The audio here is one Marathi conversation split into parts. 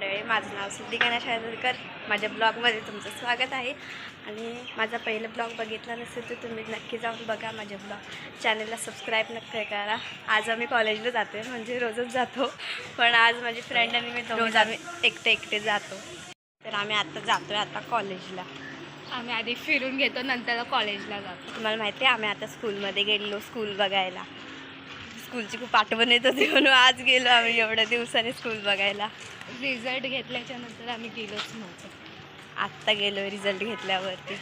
मंडळी, माझं नाव सिद्धिका शाळेकर. माझ्या ब्लॉगमध्ये तुमचं स्वागत आहे. आणि माझा पहिला ब्लॉग बघितला नसेल तर तुम्ही नक्की जाऊन बघा माझ्या ब्लॉग चॅनलला सबस्क्राईब नक्की करा. आज आम्ही कॉलेजला जातो आहे, म्हणजे रोजच जातो, पण आज माझी फ्रेंड आणि मी रोज आम्ही एकटे जातो. तर आम्ही आता जातो आहे आता कॉलेजला. आम्ही आधी फिरून घेतो, नंतर कॉलेजला जातो. तुम्हाला माहिती आहे आम्ही आता स्कूलमध्ये गेलेलो स्कूल बघायला. स्कूलची खूप आठवण येत होती म्हणून आज गेलो आम्ही एवढ्या दिवसांनी स्कूल बघायला. रिझल्ट घेतल्याच्या नंतर आम्ही गेलोच नव्हतो, आत्ता गेलो रिझल्ट घेतल्यावरती.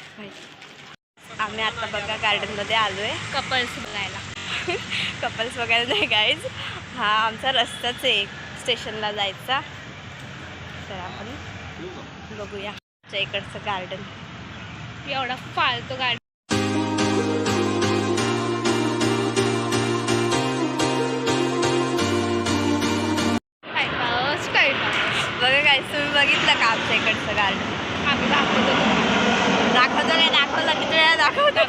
आम्ही आता बघा गार्डनमध्ये आलो आहे कपल्स बघायला. कपल्स बघायला नाही गाईज, हा आमचा रस्ताच आहे स्टेशनला जायचा. तर आपण बघूया इकडचं गार्डन. एवढा फालतू गार्डन. बघा काय तुम्ही बघितलं का आमच्या इकडचं गार्डन? आम्ही दाखवतो काय दाखवलं किती वेळा दाखवतो.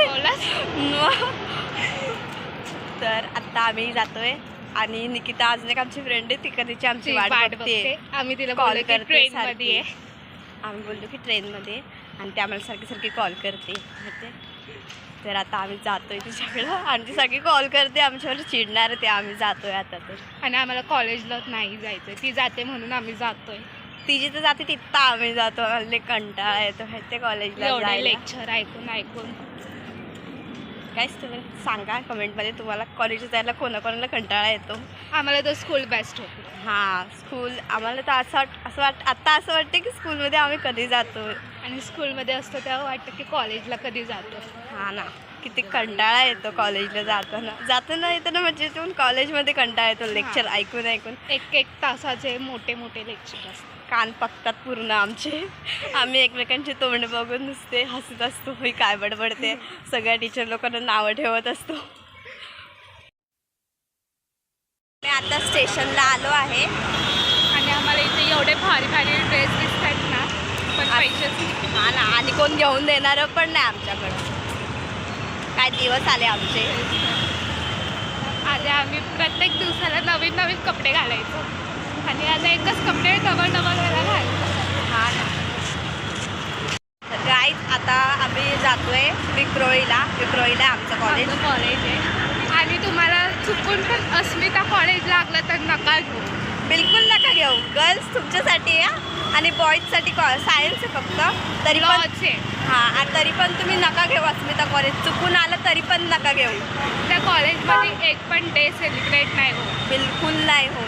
तर आत्ता आम्ही जातोय आणि निकिता अजून एक आमची फ्रेंड आहे, ती कधीची आमची वाट बघते. आम्ही तिला कॉल कॉल करते ट्रेनमध्ये आहे. आम्ही बोललो की ट्रेनमध्ये, आणि ती आम्हाला सारखी कॉल करते. तर आता आम्ही जातोय तिच्याकडं आणि ती सारखी कॉल करते, आमच्यावर चिडणार ते. आम्ही जातोय आता तर. आणि आम्हाला कॉलेजला नाही जायचं, ती जाते म्हणून आम्ही जातोय. ती जिथं जाते तिथं आम्ही जातो. हल्ली कंटाळा येतो ते कॉलेजला एवढे लेक्चर ऐकून. काहीच तुम्ही सांगा कमेंटमध्ये तुम्हाला कॉलेजला जायला कोणाकोणाला कंटाळा येतो. आम्हाला तर स्कूल बेस्ट होती. हां, स्कूल आम्हाला तर आत्ता असं वाटतं की स्कूलमध्ये आम्ही कधी जातो. आणि स्कूलमध्ये असतो तेव्हा वाटतं की कॉलेजला कधी जातो. हां ना, किती कंटाळा येतो कॉलेजला जाताना येताना. म्हणजे तुम्ही कॉलेजमध्ये कंटाळा येतो लेक्चर ऐकून एक तासाचे मोठे लेक्चर असतात. कान पकतात पूर्ण आमचे. आम्ही एकमेकांची तोंड बघून नुसते हसत असतो, ही काय बडबडते. सगळ्या टीचर लोकांना नावं ठेवत असतो. मी आता स्टेशनला आलो आहे आणि आम्हाला इथे एवढे भारी ड्रेस दिसतात ना, पण पैसेच नाही. हां ना, आणि कोण घेऊन देणारं पण नाही आमच्याकडं. काय दिवस आले आमचे. आधी आम्ही प्रत्येक दिवसाला नवीन कपडे घालायचो, आणि आता एकच कपडे डबल वेळा घालायचो. हां ना. तर गाईज आता आम्ही जातोय विक्रोळीला आमचं कॉलेज आहे. आणि तुम्हाला चुकून पण अस्मिता कॉलेज लागलं तर नका घेऊ, बिलकुल नका घेऊ. गर्ल्स तुमच्यासाठी आहे आणि बॉईजसाठी सायन्स आहे फक्त. तरी पण हां, तरी पण तुम्ही नका घेऊ अस्मिता कॉलेज. चुकून आलं तरी पण नका घेऊ. त्या कॉलेजमध्ये एक पण डे सेलिब्रेट नाही हो, बिलकुल नाही हो.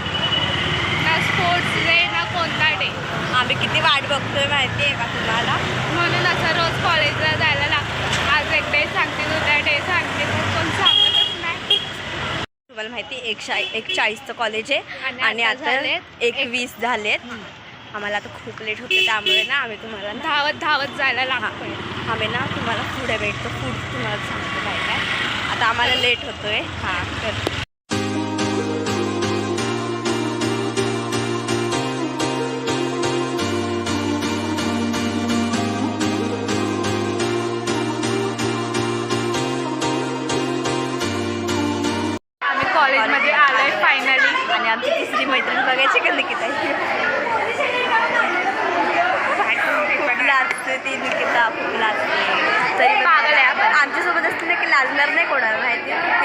ना स्पोर्ट्स डे ना कोणता डे. आम्ही किती वाट बघतोय माहिती आहे का तुम्हाला? म्हणून असं रोज कॉलेजला जायला लागतं. आज एक डे सांगते, उद्या डे सांगते, कोण सांगतच नाही. तुम्हाला माहिती 1:40चं कॉलेज आहे आणि आता 1:20 झालेत. आम्हाला आता खूप लेट होते, त्यामुळे ना आम्ही तुम्हाला धावत जायला लागतोय. आम्ही ना तुम्हाला पुढे भेटतो, पुढे तुम्हाला सांगतो काय. आता आम्हाला लेट होतोय. हां, तर कॉलेजमध्ये आलोय फायनली. आणि आमची तिसरी मैत्रीण बघायची का निकिता? खूप लाजते ती निकिता, खूप लाजते. तरी पागल आहे आपण. आमच्यासोबत असते ना की लाजणार नाही कोणाला माहिती.